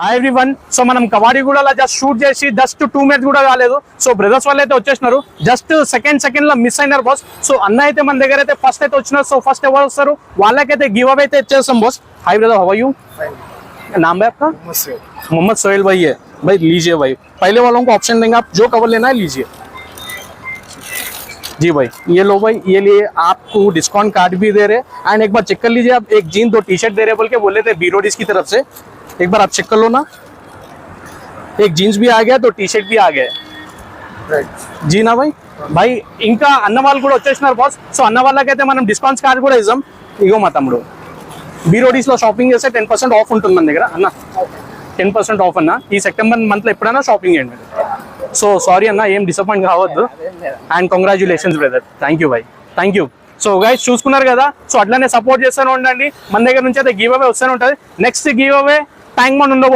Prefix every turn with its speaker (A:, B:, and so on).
A: Hi everyone. So మనం కవాడిగూడలో just shoot చేసి just 2 minutes కూడా కాలేదు. సో బ్రదర్స్ వాళ్ళు అయితే వచ్చేసినారు. జస్ట్ సెకండ్ లో మిస్ అయినారు బాస్. సో అన్న అయితే మన దగ్గర అయితే ఫస్ట్ అయితే వచ్చినారు. సో ఫస్ట్ ఎవరు వస్తారు వాళ్ళకైతే గివ్ అవే అయితే ఇచ్చేస్తాం boss. Hi brother, how are you? नाम है आपका? मोहम्मद सोहेल भाई है. भाई लीजिए भाई, पहले वालों को ऑप्शन देंगे, आप जो कवर लेना है लीजिए जी भाई. ये लो भाई, ये लिए आपको डिस्काउंट कार्ड भी दे रहे एंड एक बार चेक कर लीजिए आप. एक जीन 2 टी-शर्ट दे रहे बोल के बोले थे बीरोडीज की तरफ से. एक बार आप चेक कर लो ना. एक जीन्स भी आ गया, 2 टी-शर्ट भी आ गए जी ना भाई. भाई ఇంకా అన్న వాళ్ళు కూడా వచ్చేసినారు బాస్. సో అన్న వాళ్ళకైతే మనం డిస్కౌంట్స్ కార్డ్ కూడా ఇద్దాం. ఇగో మా తమ్ముడు బీరోడీస్ లో షాపింగ్ చేస్తే 10% ఆఫ్ ఉంటుంది మన దగ్గర అన్న. 10% ఆఫ్ అన్న. ఈ సెప్టెంబర్ మంత్ లో ఎప్పుడైనా షాపింగ్ చేయండి. సో సారీ అన్న, ఏం డిసప్పాయింట్ కావద్దు. And congratulations brother. Thank you Bhai, thank you. So guys చూసుకున్నారు కదా. సో అట్లానే సపోర్ట్ చేస్తూనే ఉండండి. మన దగ్గర నుంచి అయితే గివ్ అవే వస్తూనే ఉంటుంది. Next give away tank bund ఉండబోతుంది.